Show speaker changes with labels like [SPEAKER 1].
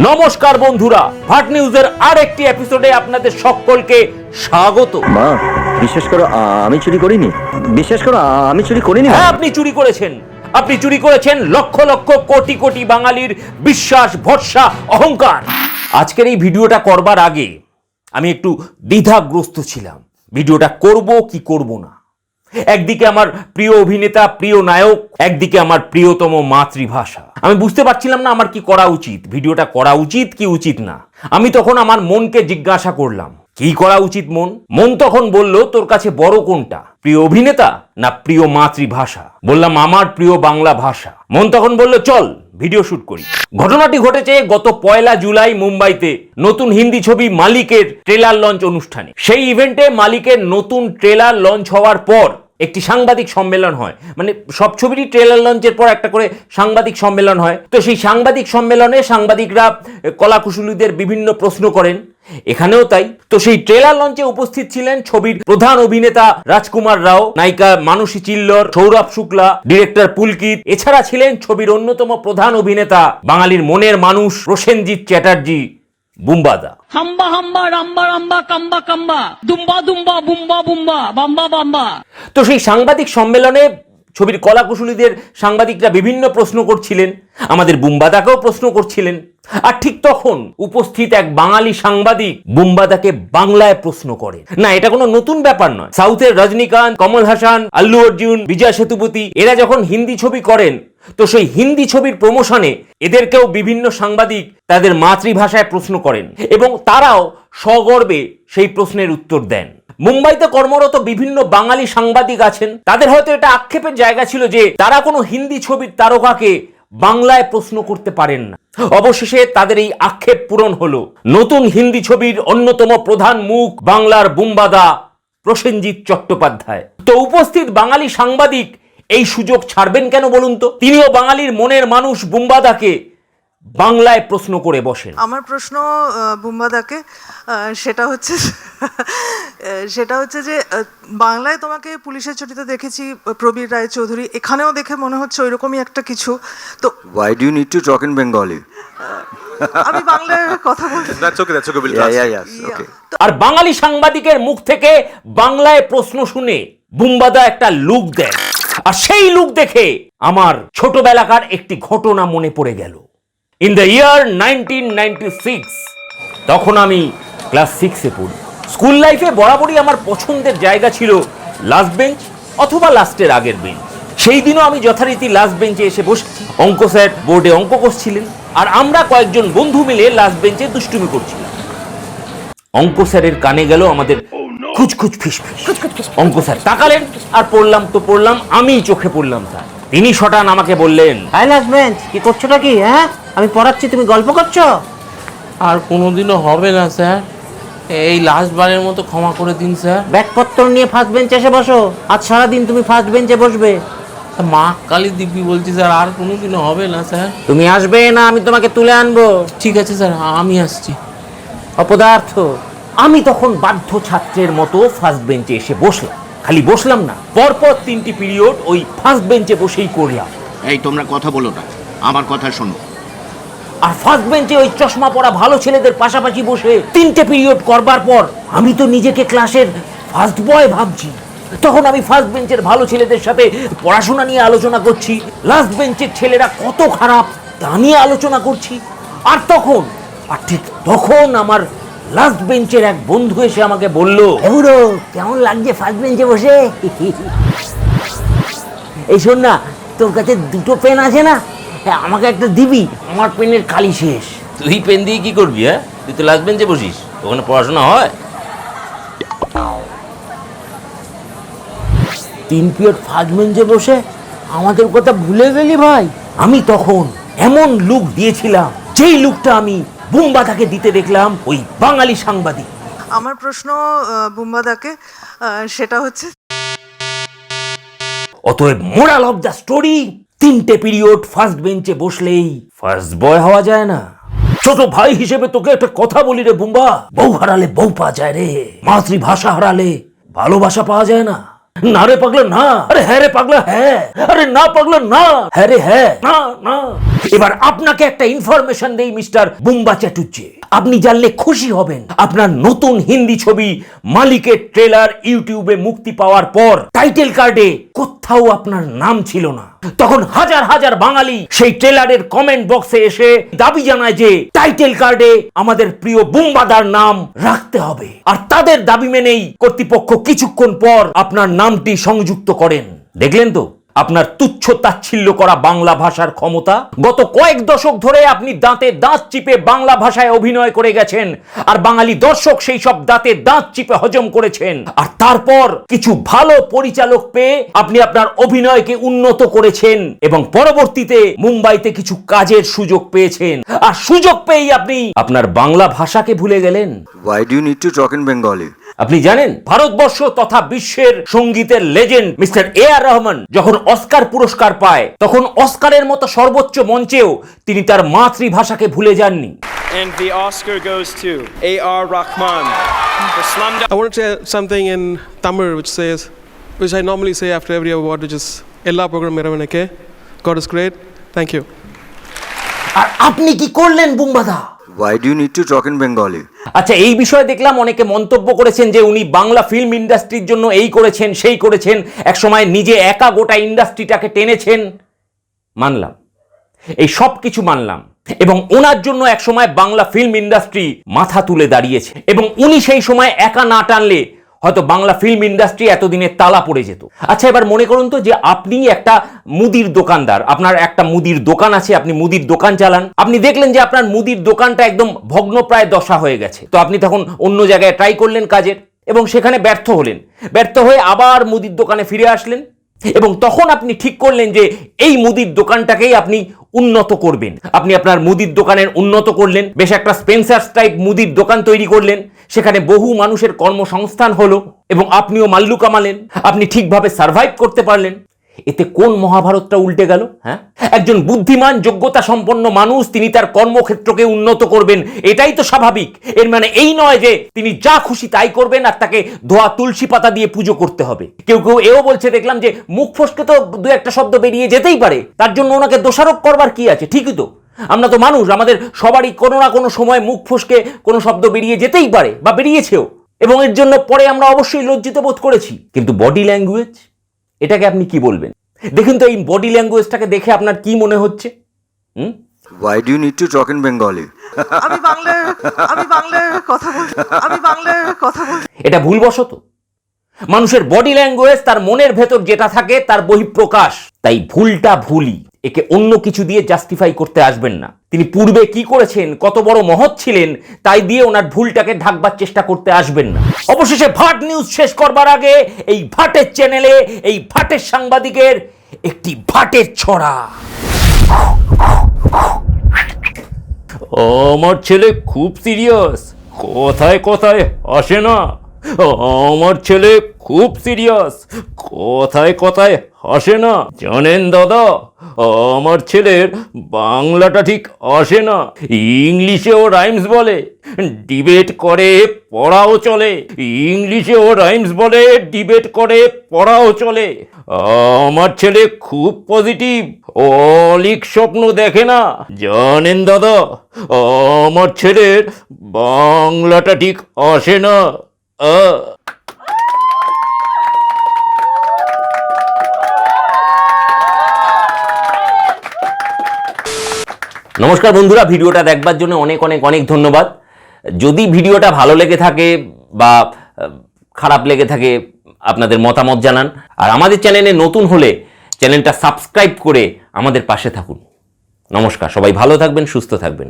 [SPEAKER 1] নমস্কার বন্ধুরা, ভাট নিউজের আরেকটি এপিসোডে আপনাদের সকলকে স্বাগত।
[SPEAKER 2] মা, বিশ্বাস করো আমি চুরি করিনি। বিশ্বাস করো আমি চুরি করিনি।
[SPEAKER 1] হ্যাঁ, আপনি চুরি করেছেন। আপনি চুরি করেছেন লক্ষ লক্ষ কোটি কোটি বাঙালির বিশ্বাস, ভরসা, অহংকার। আজকের এই ভিডিওটা করবার আগে আমি একটু দ্বিধাগ্রস্ত ছিলাম, ভিডিওটা করব কি করব না। একদিকে আমার প্রিয় অভিনেতা, প্রিয় নায়ক, একদিকে আমার প্রিয়তম মাতৃভাষা। আমি বুঝতে পারছিলাম না আমার কি করা উচিত, ভিডিওটা করা উচিত কি উচিত না। আমি তখন আমার মনকে জিজ্ঞাসা করলাম, কি করা উচিত মন? মন তখন বলল, তোর কাছে বড় কোনটা, প্রিয় অভিনেতা না প্রিয় মাতৃভাষা? বললাম আমার প্রিয় বাংলা ভাষা। মন তখন বলল, চল ভিডিও শুট করি। ঘটনাটি ঘটেছে গত 1 জুলাই মুম্বাইতে নতুন হিন্দি ছবি মালিকের ট্রেলার লঞ্চ অনুষ্ঠানে। সেই ইভেন্টে মালিকের নতুন ট্রেলার লঞ্চ হওয়ার পর একটি সাংবাদিক সম্মেলন হয়। মানে সব ছবিরই ট্রেলার লঞ্চের পর একটা করে সাংবাদিক সম্মেলন হয়। তো সেই সাংবাদিক সম্মেলনে সাংবাদিকরা কলাকুশলীদের বিভিন্ন প্রশ্ন করেন, এখানেও তাই। তো সেই ট্রেলার লঞ্চে উপস্থিত ছিলেন ছবির প্রধান অভিনেতা রাজকুমার রাও, নায়িকা মানসী চিল্লর, সৌরভ শুক্লা, ডিরেক্টর পুলকিত। এছাড়া ছিলেন ছবির অন্যতম প্রধান অভিনেতা, বাঙালির মনের মানুষ প্রসেনজিৎ চ্যাটার্জি, বুম্বাদা।
[SPEAKER 3] হাম্বা হাম্বা রাম্বা রাম্বা কাম্বা কাম্বা দুম্বা দুম্বা বুম্বা বুম্বা বাম্বা বাম্বা।
[SPEAKER 1] তো সেই সাংবাদিক সম্মেলনে ছবির কলাকুশলীদের সাংবাদিকরা বিভিন্ন প্রশ্ন করছিলেন, আমাদের বুম্বাদাকেও প্রশ্ন করছিলেন। আর ঠিক তখন উপস্থিত এক বাঙালি সাংবাদিক বুম্বাদাকে বাংলায় প্রশ্ন করে। না, এটা কোনো নতুন ব্যাপার নয়। সাউথের রজনীকান্ত, কমল হাসান, আল্লু অর্জুন, বিজয় সেতুপতি এরা যখন হিন্দি ছবি করেন, তো সেই হিন্দি ছবির প্রমোশনে এদেরকেও বিভিন্ন সাংবাদিক তাদের মাতৃভাষায় প্রশ্ন করেন এবং তারাও সগর্বে সেই প্রশ্নের উত্তর দেন। মুম্বাইতে কর্মরত বিভিন্ন বাঙালি সাংবাদিক আছেন, তাদের হয়তো এটা আক্ষেপের জায়গা ছিল যে তারা কোনো হিন্দি ছবির তারকাকে বাংলায় প্রশ্ন করতে পারেন না। অবশেষে তাদের এই আক্ষেপ পূরণ হলো। নতুন হিন্দি ছবির অন্যতম প্রধান মুখ বাংলার বুম্বাদা প্রসেনজিৎ চট্টোপাধ্যায়। তো উপস্থিত বাঙালি সাংবাদিক এই সুযোগ ছাড়বেন কেন বলুন তো? তিনিও বাঙালির মনের মানুষ বুম্বাদাকে বাংলায় প্রশ্ন করে বসেন।
[SPEAKER 4] আমার প্রশ্ন বুম্বাদাকে সেটা হচ্ছে যে বাংলায় তোমাকে পুলিশের ছবিতে দেখেছি প্রবীর রায়চৌধুরী, এখানেও দেখে মনে হচ্ছে ওইরকমই একটা কিছু। তো
[SPEAKER 2] Why do you need to talk in Bengali?
[SPEAKER 4] আমি বাংলায় কথা বলছি।
[SPEAKER 5] That's okay, Bill.
[SPEAKER 2] Yes, okay.
[SPEAKER 1] আর বাঙালি সাংবাদিকের মুখ থেকে বাংলায় প্রশ্ন শুনে বুম্বাদা একটা লুক দেন। আর সেই লুক দেখে আমার ছোটবেলাকার একটি ঘটনা মনে পড়ে গেল। ইন দ্য ইয়ার 1996, তখন আমি ক্লাস 6-এ পড়ি। স্কুল লাইফে বরাবরই আমার পছন্দের জায়গা ছিল লাস্ট বেঞ্চ অথবা লাস্টের আগের বেঞ্চ। সেই দিনও আমি যথারীতি লাস্ট বেঞ্চে এসে বসেছি। অঙ্ক স্যার বোর্ডে অঙ্ক কষছিলেন আর আমরা কয়েকজন বন্ধু মিলে লাস্ট বেঞ্চে দুষ্টুমি করছিলাম। অঙ্ক স্যারের কানে গেল আমাদের খুচখুচ ফিসফিস। অঙ্ক স্যার তাকালেন আর পড়লাম তো পড়লাম, আমি চোখে পড়লাম তার। তিনি শটান আমাকে বললেন,
[SPEAKER 6] হাই লাস্ট বেঞ্চ, কি করছোটা কি? হ্যাঁ, আমি পড়াচ্ছি, তুমি গল্প করছো?
[SPEAKER 7] আর কোনোদিনও হবে না স্যার, এই লাস্ট বারের মতো ক্ষমা করে দিন স্যার।
[SPEAKER 6] ব্যাগপত্র নিয়ে ফার্স্ট বেঞ্চে এসে বসো। আজ সারাদিন তুমি ফার্স্ট বেঞ্চে বসবে।
[SPEAKER 7] মা কালী দিব্যি বলছি স্যার, আর কোনোদিনও হবে না স্যার।
[SPEAKER 6] তুমি আসবে না আমি তোমাকে তুলে আনবো।
[SPEAKER 7] ঠিক আছে স্যার, আমি আসছি।
[SPEAKER 6] অপদার্থ।
[SPEAKER 1] আমি তখন বাধ্য ছাত্রের মতো ফার্স্ট বেঞ্চে এসে বসলাম। খালি বসলাম না, পরপর 3টি পিরিয়ড ওই ফার্স্ট বেঞ্চে বসেই করলাম।
[SPEAKER 8] এই তোমরা কথা বলো না, আমার কথা শোনো।
[SPEAKER 1] আর ফার্স্ট বেঞ্চে ওই চশমা পরা ভালো ছেলেদের পাশাপাশি বসে 3টে পিরিয়ড করবার পর আমি তো নিজেকে ক্লাসের ফার্স্ট বয় ভাবছি। তখন আমি ফার্স্ট বেঞ্চের ভালো ছেলেদের সাথে পড়াশোনা নিয়ে আলোচনা করছি, লাস্ট বেঞ্চের ছেলেরা কত খারাপ তা নিয়ে আলোচনা করছি। আর ঠিক তখন আমার লাস্ট বেঞ্চের এক বন্ধু এসে আমাকে বলল,
[SPEAKER 6] বুড়ো কেমন লাগছে ফার্স্ট বেঞ্চে বসে? এই শোন না, তোর কাছে 2টো পেন আছে না? হ্যাঁ, আমাকে একটা দিবি, আমার পেনের খালি শেষ।
[SPEAKER 1] তুই পেন দিয়ে কি করবি? হ্যাঁ, তুই তো লাস্ট বেঞ্চে বসিস, ওখানে পড়াশোনা হয়?
[SPEAKER 6] 3 পিরিয়ড ফার্স্ট বেঞ্চে বসে আমাদের কথা ভুলে গেলি ভাই?
[SPEAKER 1] আমি তখন এমন লুক দিয়েছিলাম যেই লুকটা আমি বুম্বাদাকে দিতে দেখলাম ওই বাঙালি সাংবাদিক।
[SPEAKER 4] আমার প্রশ্ন বুম্বাদাকে সেটা হচ্ছে,
[SPEAKER 1] অতএব মোরাল অফ দ্য স্টোরি, 3টে পিরিয়ড ফার্স্ট বেঞ্চে বসলেই ফার্স্ট বয় হওয়া যায় না। ছোট ভাই হিসেবে তোকে একটা কথা বলি রে বুম্বা, বউ হারালে বউ পাওয়া যায় রে, মাতৃভাষা হারালে ভালোবাসা পাওয়া যায় না। না রে পাগলা না, আরে হ্যাঁ রে পাগলা হ্যাঁ, আরে না পাগলা না, হ্যাঁ রে হ্যাঁ, না না। এবার আপনাকে একটা ইনফরমেশন দেই মিস্টার বুম্বা চ্যাটুর্জে, আপনি জানলে খুশি হবেন। আপনার নতুন হিন্দি ছবি মালিকের ট্রেলার ইউটিউবে মুক্তি পাওয়ার পর টাইটেল কার্ডে কোথাও আপনার নাম ছিল না। তখন হাজার হাজার বাঙালি সেই ট্রেলারের কমেন্ট বক্সে এসে দাবি জানায় যে টাইটেল কার্ডে আমাদের প্রিয় বুম্বাদার নাম রাখতে হবে। আর তাদের দাবি মেনেই কর্তৃপক্ষ কিছুক্ষণ পর আপনার নামটি সংযুক্ত করেন। দেখলেন তো আপনার তুচ্ছ তাচ্ছিল্য করা বাংলা ভাষার ক্ষমতা। গত কয়েক দশক ধরে আপনি দাঁতে দাঁত চিপে বাংলা ভাষায় অভিনয় করে গেছেন, আর বাঙালি দর্শক সেই সব দাঁতে দাঁত চিপে হজম করেছেন। আর তারপর কিছু ভালো পরিচালক পেয়ে আপনি আপনার অভিনয়কে উন্নত করেছেন এবং পরবর্তীতে মুম্বাইতে কিছু কাজের সুযোগ পেয়েছেন। আর সুযোগ পেয়েই আপনি আপনার বাংলা ভাষাকে ভুলে গেলেন।
[SPEAKER 2] Why do you need to talk in Bengali?
[SPEAKER 1] আপনি জানেন ভারতবর্ষ তথা বিশ্বের সঙ্গীতের লেজেন্ড মিস্টার A.R. রহমান যখন অস্কার পুরস্কার পায়, তখন অস্কারের মতো সর্বোচ্চ মঞ্চেও তিনি তার মাতৃভাষাকে ভুলে যাননি।
[SPEAKER 5] And the Oscar goes to A.R. Rahman for Slumdog.
[SPEAKER 9] I want to say something in Tamil which I normally say after every award, which is Ella program Meravanake. God is great. Thank you.
[SPEAKER 1] আর আপনি কি করলেন বুম্বাদা?
[SPEAKER 2] Why do you need to talk in Bengali?
[SPEAKER 1] আচ্ছা, এই বিষয়ে দেখলাম অনেকে মন্তব্য করেছেন যে উনি বাংলা ফিল্ম ইন্ডাস্ট্রির জন্য এই করেছেন সেই করেছেন, একসময় নিজে একা গোটা ইন্ডাস্ট্রিটাকে টেনেছেন। মানলাম, এই সব কিছু মানলাম, এবং ওনার জন্য একসময় বাংলা ফিল্ম ইন্ডাস্ট্রি মাথা তুলে দাঁড়িয়েছে, এবং উনি সেই সময় একা না টানলে হয়তো বাংলা ফিল্ম ইন্ডাস্ট্রি এতদিনে তালা পড়ে যেত। আচ্ছা, এবার মনে করুন তো যে আপনি একটা মুদির দোকানদার, আপনার একটা মুদির দোকান আছে, আপনি মুদির দোকান চালান। আপনি দেখলেন যে আপনার মুদির দোকানটা একদম ভগ্নপ্রায় দশা হয়ে গেছে। তো আপনি তখন অন্য জায়গায় ট্রাই করলেন কাজের, এবং সেখানে ব্যর্থ হলেন। ব্যর্থ হয়ে আবার মুদির দোকানে ফিরে আসলেন, এবং তখন আপনি ঠিক করলেন যে এই মুদির দোকানটাকেই আপনি উন্নত করবেন। আপনি আপনার মুদির দোকানের উন্নত করলেন, বেশ একটা স্পেন্সার্স টাইপ মুদির দোকান তৈরি করলেন, সেখানে বহু মানুষের কর্মসংস্থান হলো, এবং আপনিও মাল্লু কামালেন, আপনি ঠিকভাবে সার্ভাইভ করতে পারলেন। এতে কোন মহাভারতটা উল্টে গেল? হ্যাঁ, একজন বুদ্ধিমান যোগ্যতা সম্পন্ন মানুষ তিনি তার কর্মক্ষেত্রকে উন্নত করবেন, এটাই তো স্বাভাবিক। এর মানে এই নয় যে তিনি যা খুশি তাই করবেন আর তাকে ধোয়া তুলসী পাতা দিয়ে পুজো করতে হবে। কেউ কেউ এও বলছে দেখলাম যে মুখ ফসকে তো দু একটা শব্দ বেরিয়ে যেতেই পারে, তার জন্য ওনাকে দোষারোপ করবার কি আছে? ঠিকই তো, আমরা তো মানুষ, আমাদের সবারই কোনো না কোনো সময় মুখ ফসকে কোনো শব্দ বেরিয়ে যেতেই পারে বা বেরিয়েছেও, এবং এর জন্য পরে আমরা অবশ্যই লজ্জিত বোধ করেছি। কিন্তু বডি ল্যাঙ্গুয়েজ, এটাকে আপনি কি বলবেন? দেখুন তো এই বডি ল্যাঙ্গুয়েজটাকে দেখে আপনার কি মনে হচ্ছে?
[SPEAKER 2] Why do you need to talk in Bengali?
[SPEAKER 4] আমি বাংলায় কথা বলছি।
[SPEAKER 1] এটা ভুলবশত। মানুষের বডি ল্যাঙ্গুয়েজ তার মনের ভেতর যেটা থাকে তার বহিঃপ্রকাশ। তাই ভুলটা ভুলই, একে অন্য কিছু দিয়ে জাস্টিফাই করতে আসবেন না। তিনি পূর্বে কি করেছেন, কত বড় মহৎ ছিলেন, তাই দিয়ে ওনার ভুলটাকে ঢাকবার চেষ্টা করতে আসবেন না। অবশেষে ভাট নিউজ শেষ করবার আগে এই ভাটের চ্যানেলে এই ভাটের সাংবাদিকের একটি ভাটের ছড়া। আমার ছেলে খুব সিরিয়াস, কথায় কথায় হাসে না। আমার ছেলে খুব সিরিয়াস, কথায় কথায় হাসে না। জানেন দাদা, আমার ছেলের বাংলাটা ঠিক আসে না। ইংলিশেও রাইমস বলে, ডিবেট করে, পড়াও চলে। ইংলিশেও রাইমস বলে, ডিবেট করে, পড়াও চলে। আমার ছেলে খুব পজিটিভ, অলিক স্বপ্ন দেখে না। জানেন দাদা, আমার ছেলের বাংলাটা ঠিক আসে না। নমস্কার বন্ধুরা, ভিডিওটা দেখবার জন্য অনেক অনেক অনেক ধন্যবাদ। যদি ভিডিওটা ভালো লেগে থাকে বা খারাপ লেগে থাকে আপনাদের মতামত জানান, আর আমাদের চ্যানেলে নতুন হলে চ্যানেলটা সাবস্ক্রাইব করে আমাদের পাশে থাকুন। নমস্কার, সবাই ভালো থাকবেন, সুস্থ থাকবেন।